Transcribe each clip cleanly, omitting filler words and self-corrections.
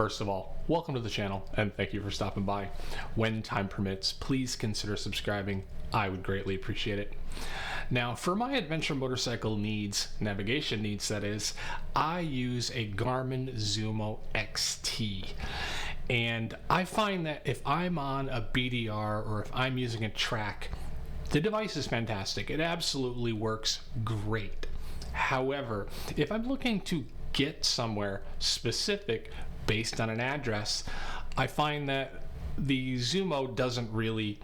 First of all, welcome to the channel and thank you for stopping by. When time permits, please consider subscribing. I would greatly appreciate it. Now, for my adventure motorcycle needs, navigation needs that is, I use a Garmin Zumo XT. And I find that if I'm on a BDR or if I'm using a track, the device is fantastic. It absolutely works great. However, if I'm looking to get somewhere specific based on an address, I find that the Zumo doesn't really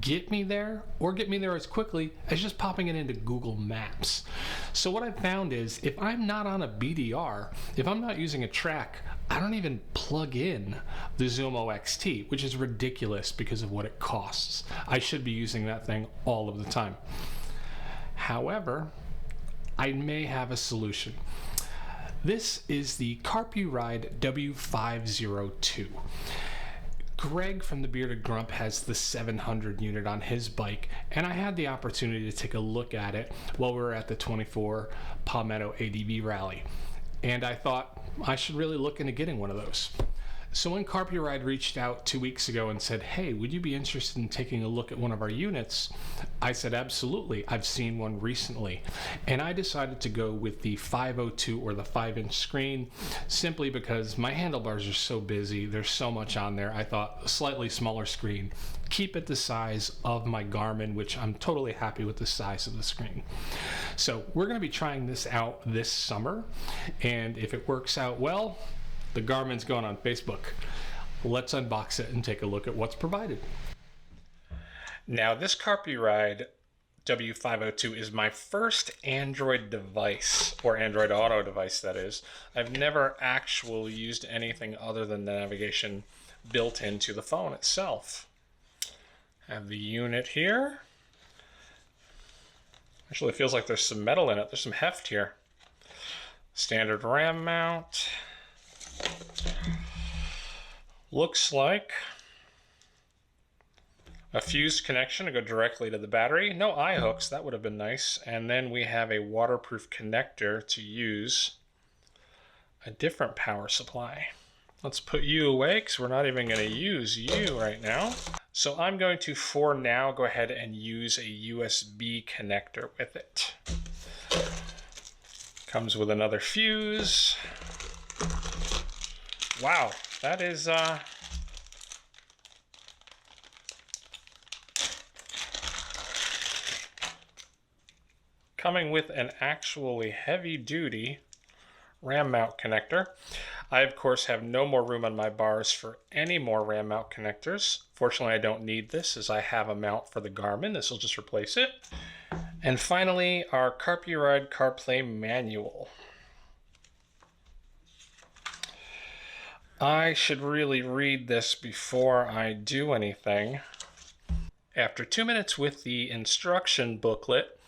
get me there or get me there as quickly as just popping it into Google Maps. So what I've found is if I'm not on a BDR, if I'm not using a track, I don't even plug in the Zumo XT, which is ridiculous because of what it costs. I should be using that thing all of the time. However, I may have a solution. This is the Carpuride W502. Greg from the Bearded Grump has the 700 unit on his bike, and I had the opportunity to take a look at it while we were at the 24 Palmetto ADV rally. And I thought I should really look into getting one of those. So when Carpuride reached out 2 weeks ago and said, hey, would you be interested in taking a look at one of our units? I said, absolutely. I've seen one recently. And I decided to go with the 502 or the 5-inch screen simply because my handlebars are so busy. There's so much on there. I thought a slightly smaller screen, keep it the size of my Garmin, which I'm totally happy with the size of the screen. So we're going to be trying this out this summer. And if it works out well, the Garmin's going on Facebook. Let's unbox it and take a look at what's provided. Now, this Carpuride W502 is my first Android device, or Android Auto device, that is. I've never actually used anything other than the navigation built into the phone itself. I have the unit here. Actually, it feels like there's some metal in it. There's some heft here. Standard RAM mount. Looks like a fused connection to go directly to the battery. No eye hooks, that would have been nice. And then we have a waterproof connector to use a different power supply. Let's put you away because we're not even going to use you right now. So I'm going to, for now, go ahead and use a USB connector with it. Comes with another fuse. Wow, that is coming with an actually heavy-duty RAM mount connector. I, of course, have no more room on my bars for any more RAM mount connectors. Fortunately, I don't need this as I have a mount for the Garmin. This will just replace it. And finally, our Carpuride CarPlay manual. I should really read this before I do anything. After 2 minutes with the instruction booklet,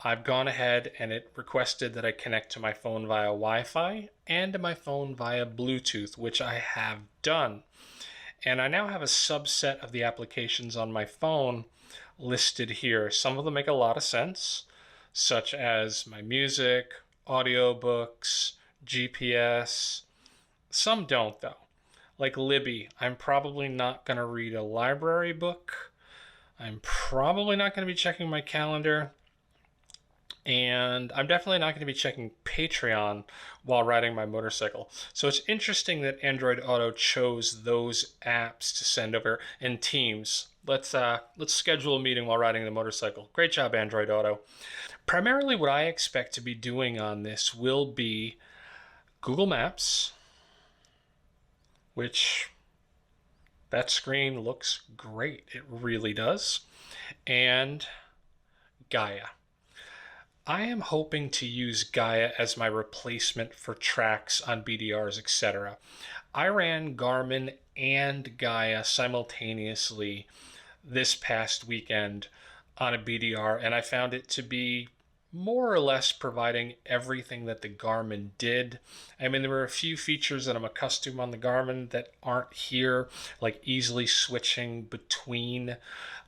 I've gone ahead and it requested that I connect to my phone via Wi-Fi and to my phone via Bluetooth, which I have done. And I now have a subset of the applications on my phone listed here. Some of them make a lot of sense, such as my music, audiobooks, GPS. Some don't, though. Like Libby, I'm probably not going to read a library book. I'm probably not going to be checking my calendar. And I'm definitely not going to be checking Patreon while riding my motorcycle. So it's interesting that Android Auto chose those apps to send over in Teams. Let's schedule a meeting while riding the motorcycle. Great job, Android Auto. Primarily what I expect to be doing on this will be Google Maps, which that screen looks great. It really does. And Gaia. I am hoping to use Gaia as my replacement for tracks on BDRs, etc. I ran Garmin and Gaia simultaneously this past weekend on a BDR, and I found it to be more or less providing everything that the Garmin did. I mean, there were a few features that I'm accustomed on the Garmin that aren't here, like easily switching between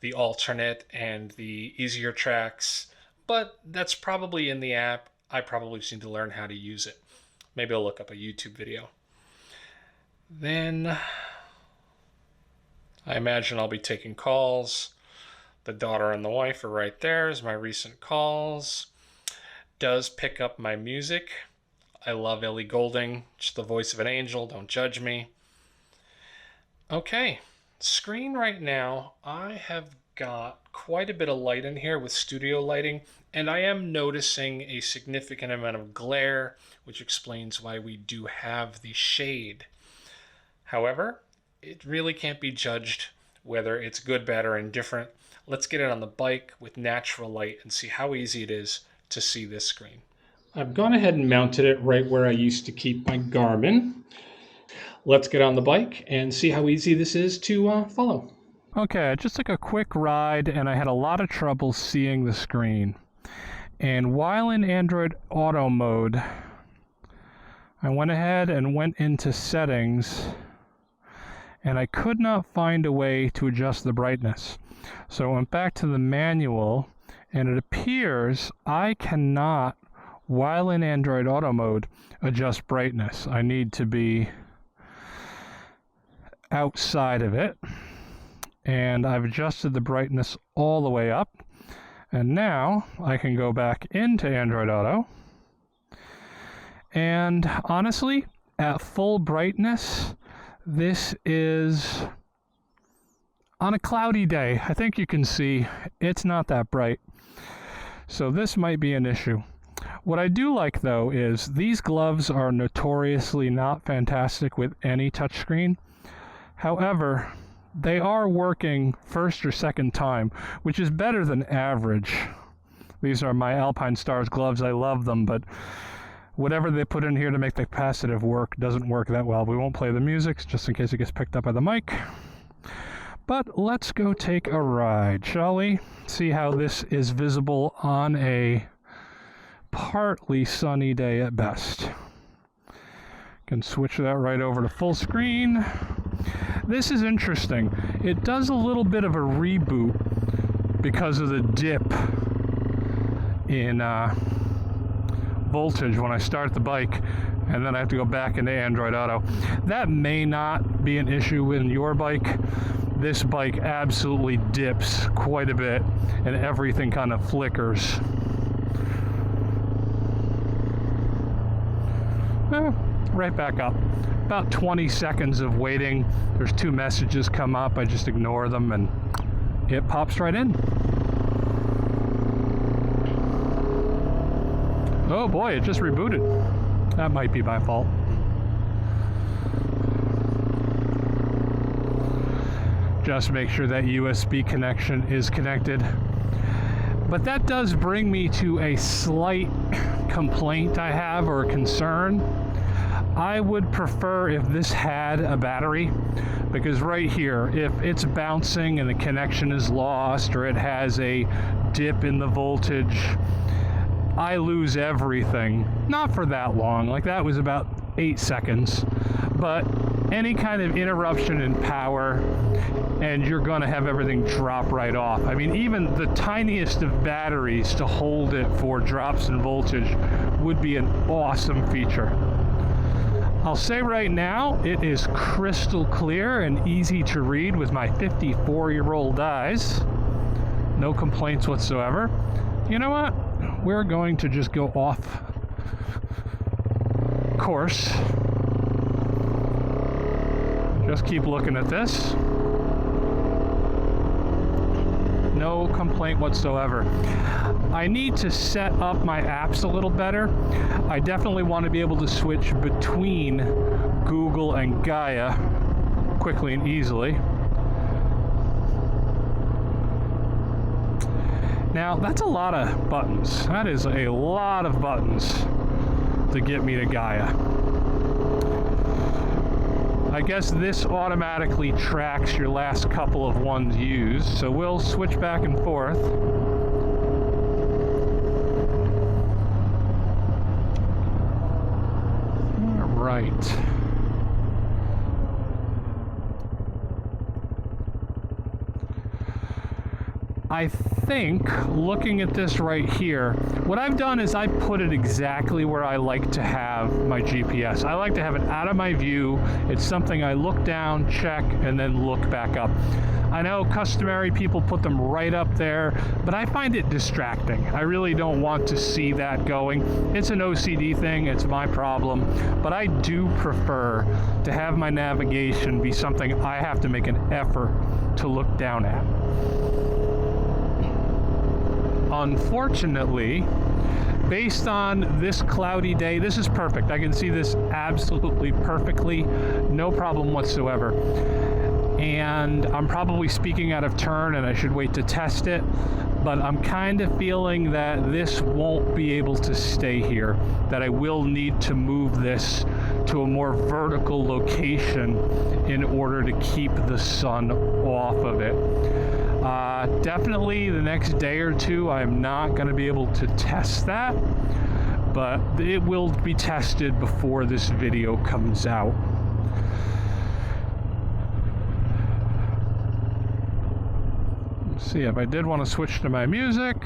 the alternate and the easier tracks. But that's probably in the app. I probably just need to learn how to use it. Maybe I'll look up a YouTube video. Then I imagine I'll be taking calls. The daughter and the wife are right there as my recent calls. Does pick up my music. I love Ellie Goulding. Just the voice of an angel. Don't judge me. Okay. Screen right now, I have got quite a bit of light in here with studio lighting, and I am noticing a significant amount of glare, which explains why we do have the shade. However, it really can't be judged whether it's good, bad, or indifferent. Let's get it on the bike with natural light and see how easy it is to see this screen. I've gone ahead and mounted it right where I used to keep my Garmin. Let's get on the bike and see how easy this is to follow. Okay, I just took a quick ride and I had a lot of trouble seeing the screen. And while in Android Auto mode, I went ahead and went into settings and I could not find a way to adjust the brightness. So I went back to the manual and it appears I cannot, while in Android Auto mode, adjust brightness. I need to be outside of it, and I've adjusted the brightness all the way up, and now I can go back into Android Auto, and honestly, at full brightness, this is on a cloudy day. I think you can see it's not that bright, so this might be an issue. What I do like though is these gloves are notoriously not fantastic with any touchscreen. However, they are working first or second time, which is better than average. These are my Alpine Stars gloves. I love them, but whatever they put in here to make the capacitive work doesn't work that well. We won't play the music just in case it gets picked up by the mic. But let's go take a ride, shall we? See how this is visible on a partly sunny day at best. Can switch that right over to full screen. This is interesting. It does a little bit of a reboot because of the dip in voltage when I start the bike, and then I have to go back into Android Auto. That may not be an issue in your bike. This bike absolutely dips quite a bit, and everything kind of flickers. Right back up. About 20 seconds of waiting. There's 2 messages come up. I just ignore them and it pops right in. Oh boy, it just rebooted. That might be my fault. Just make sure that USB connection is connected. But that does bring me to a slight complaint I have, or a concern. I would prefer if this had a battery, because right here, if it's bouncing and the connection is lost, or it has a dip in the voltage, I lose everything. Not for that long, like that was about 8 seconds, but any kind of interruption in power, and you're gonna have everything drop right off. I mean, even the tiniest of batteries to hold it for drops in voltage would be an awesome feature. I'll say right now, it is crystal clear and easy to read with my 54-year-old eyes. No complaints whatsoever. You know what? We're going to just go off course. Just keep looking at this. No complaint whatsoever. I need to set up my apps a little better. I definitely want to be able to switch between Google and Gaia quickly and easily. Now, that's a lot of buttons. That is a lot of buttons to get me to Gaia. I guess this automatically tracks your last couple of ones used, so we'll switch back and forth. All right. I think, looking at this right here, what I've done is I put it exactly where I like to have my GPS. I like to have it out of my view. It's something I look down, check, and then look back up. I know customary people put them right up there, but I find it distracting. I really don't want to see that going. It's an OCD thing, it's my problem, but I do prefer to have my navigation be something I have to make an effort to look down at. Unfortunately, based on this cloudy day, this is perfect. I can see this absolutely perfectly, no problem whatsoever. And I'm probably speaking out of turn and I should wait to test it, but I'm kind of feeling that this won't be able to stay here, that I will need to move this to a more vertical location in order to keep the sun off of it. Definitely the next day or two, I'm not going to be able to test that, but it will be tested before this video comes out. Let's see, if I did want to switch to my music,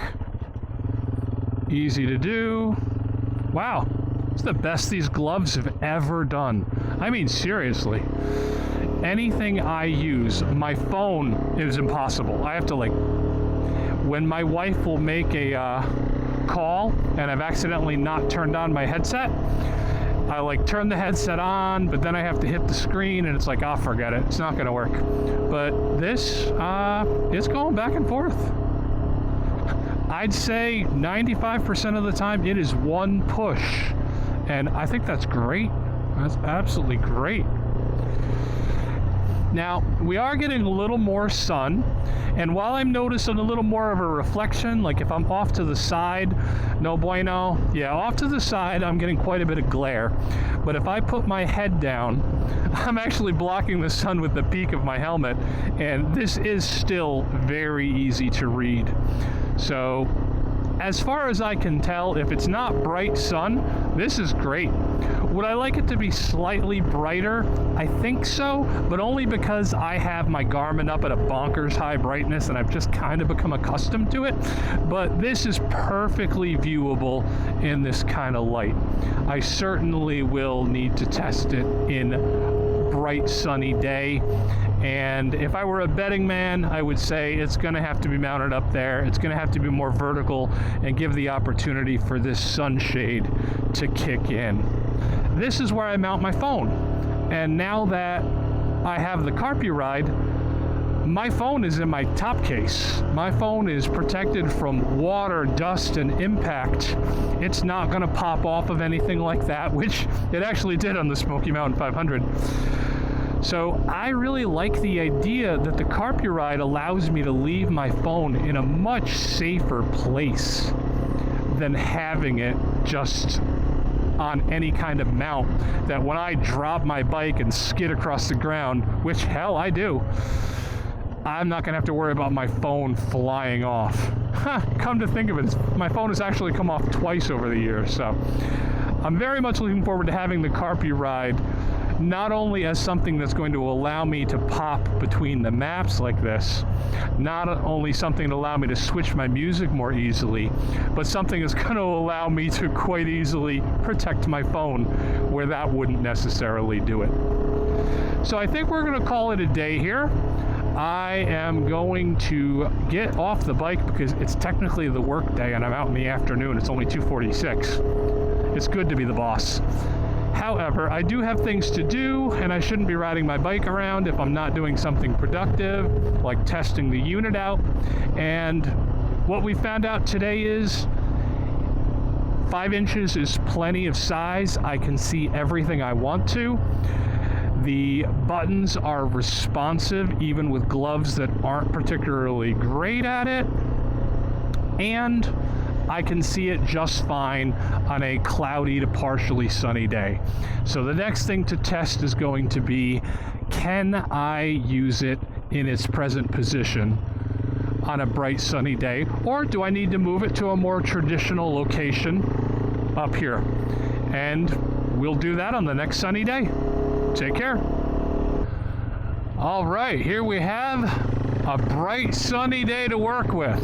easy to do. Wow, it's the best these gloves have ever done. I mean, seriously. Anything I use, my phone is impossible. I have to, like, when my wife will make a call and I've accidentally not turned on my headset, I like turn the headset on, but then I have to hit the screen and it's like, oh, forget it. It's not going to work. But this, it's going back and forth. I'd say 95% of the time it is one push. And I think that's great. That's absolutely great. Now, we are getting a little more sun, and while I'm noticing a little more of a reflection, like if I'm off to the side, no bueno. Yeah, off to the side, I'm getting quite a bit of glare. But if I put my head down, I'm actually blocking the sun with the peak of my helmet, and this is still very easy to read. So, as far as I can tell, if it's not bright sun, this is great. Would I like it to be slightly brighter? I think so, but only because I have my Garmin up at a bonkers high brightness and I've just kind of become accustomed to it. But this is perfectly viewable in this kind of light. I certainly will need to test it in bright sunny day. And if I were a betting man, I would say it's going to have to be mounted up there. It's going to have to be more vertical and give the opportunity for this sunshade to kick in. This is where I mount my phone. And now that I have the Carpuride, my phone is in my top case. My phone is protected from water, dust, and impact. It's not going to pop off of anything like that, which it actually did on the Smoky Mountain 500. So I really like the idea that the Carpuride allows me to leave my phone in a much safer place than having it just on any kind of mount that when I drop my bike and skid across the ground, which hell I do, I'm not gonna have to worry about my phone flying off. Come to think of it, my phone has actually come off twice over the years, so I'm very much looking forward to having the Carpuride not only as something that's going to allow me to pop between the maps like this, not only something to allow me to switch my music more easily, but something that's going to allow me to quite easily protect my phone where that wouldn't necessarily do it. So I think we're going to call it a day here. I am going to get off the bike because it's technically the work day and I'm out in the afternoon. It's only 2:46. It's good to be the boss. However, I do have things to do, and I shouldn't be riding my bike around if I'm not doing something productive, like testing the unit out. And what we found out today is 5 inches is plenty of size. I can see everything I want to. The buttons are responsive, even with gloves that aren't particularly great at it. And I can see it just fine on a cloudy to partially sunny day. So the next thing to test is going to be, can I use it in its present position on a bright sunny day, or do I need to move it to a more traditional location up here? And we'll do that on the next sunny day. Take care. All right, here we have a bright sunny day to work with.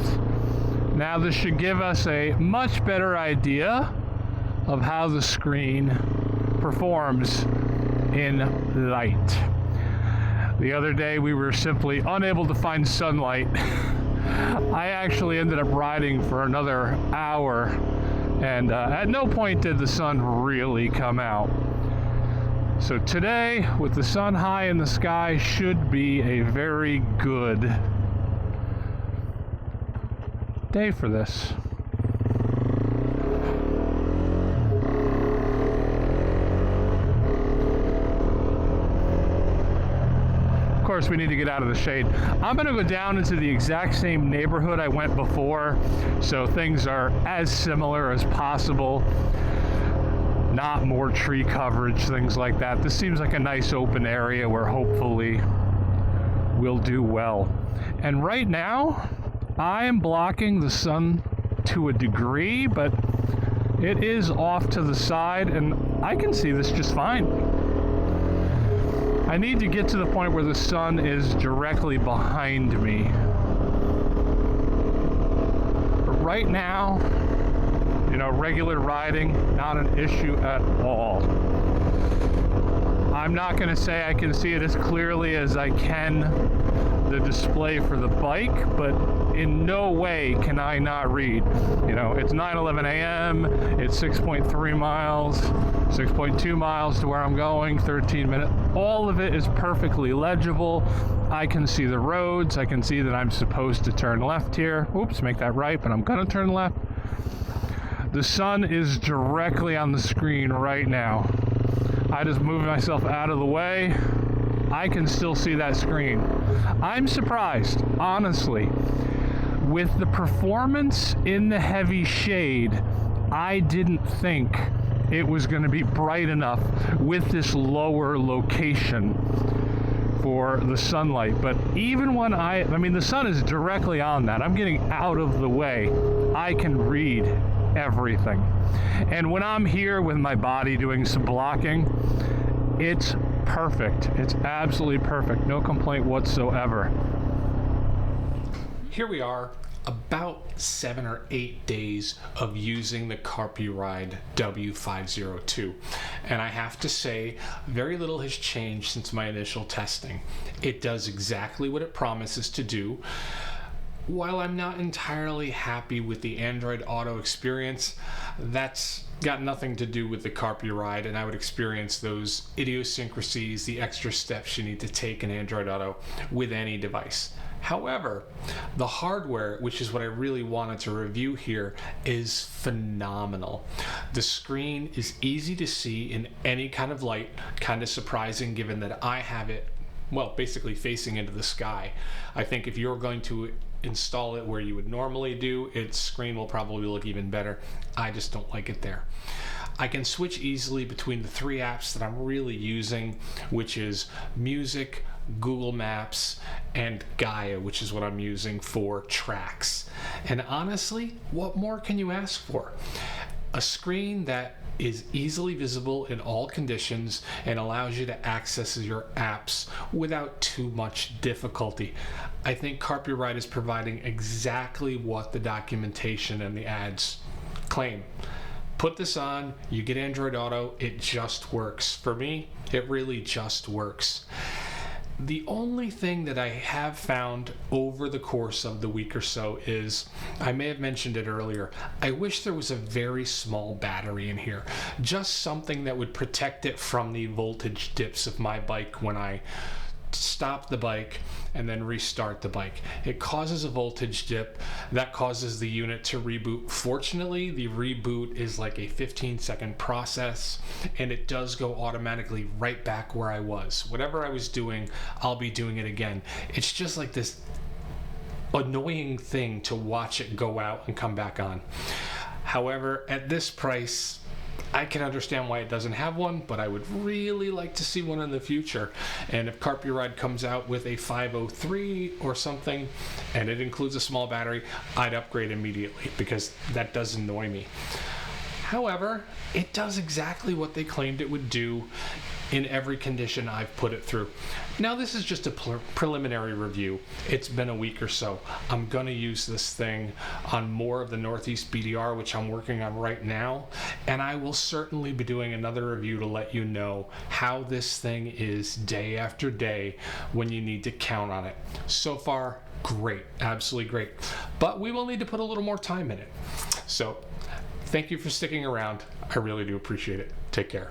Now this should give us a much better idea of how the screen performs in light. The other day we were simply unable to find sunlight. I actually ended up riding for another hour, and at no point did the sun really come out. So today, with the sun high in the sky, should be a very good day for this. Of course, we need to get out of the shade. I'm going to go down into the exact same neighborhood I went before, so things are as similar as possible. Not more tree coverage, things like that. This seems like a nice open area where hopefully we'll do well. And right now, I am blocking the sun to a degree, but it is off to the side, and I can see this just fine. I need to get to the point where the sun is directly behind me. But right now, you know, regular riding, not an issue at all. I'm not going to say I can see it as clearly as I can the display for the bike, but in no way can I not read. You know, it's 9:11 a.m., it's 6.3 miles, 6.2 miles to where I'm going, 13 minutes. All of it is perfectly legible. I can see the roads. I can see that I'm supposed to turn left here. Oops, make that right, but I'm going to turn left. The sun is directly on the screen right now. I just moved myself out of the way. I can still see that screen. I'm surprised, honestly. With the performance in the heavy shade, I didn't think it was going to be bright enough with this lower location for the sunlight. But even when I mean, the sun is directly on that. I'm getting out of the way. I can read everything. And when I'm here with my body doing some blocking, it's perfect. It's absolutely perfect. No complaint whatsoever. Here we are, about 7 or 8 days of using the Carpuride W502. And I have to say, very little has changed since my initial testing. It does exactly what it promises to do. While I'm not entirely happy with the Android Auto experience, that's got nothing to do with the Carpuride, and I would experience those idiosyncrasies, the extra steps you need to take in Android Auto with any device. However, the hardware, which is what I really wanted to review here, is phenomenal. The screen is easy to see in any kind of light, kind of surprising given that I have it, well, basically facing into the sky. I think if you're going to install it where you would normally do, its screen will probably look even better. I just don't like it there. I can switch easily between the 3 apps that I'm really using, which is Music, Google Maps, and Gaia, which is what I'm using for tracks. And honestly, what more can you ask for? A screen that is easily visible in all conditions and allows you to access your apps without too much difficulty. I think Carpuride is providing exactly what the documentation and the ads claim. Put this on, you get Android Auto, it just works. For me, it really just works. The only thing that I have found over the course of the week or so is, I may have mentioned it earlier, I wish there was a very small battery in here. Just something that would protect it from the voltage dips of my bike when I stop the bike and then restart the bike. It causes a voltage dip that causes the unit to reboot. Fortunately, the reboot is like a 15-second process, and it does go automatically right back where I was. Whatever I was doing, I'll be doing it again. It's just like this annoying thing to watch it go out and come back on. However, at this price, I can understand why it doesn't have one, but I would really like to see one in the future. And if Carpuride comes out with a 503 or something, and it includes a small battery, I'd upgrade immediately, because that does annoy me. However, it does exactly what they claimed it would do. in every condition I've put it through. Now this is just a preliminary review. It's been a week or so. I'm going to use this thing on more of the Northeast BDR, which I'm working on right now, and I will certainly be doing another review to let you know how this thing is day after day when you need to count on it. So far, great, absolutely great. But we will need to put a little more time in it. So thank you for sticking around. I really do appreciate it. Take care.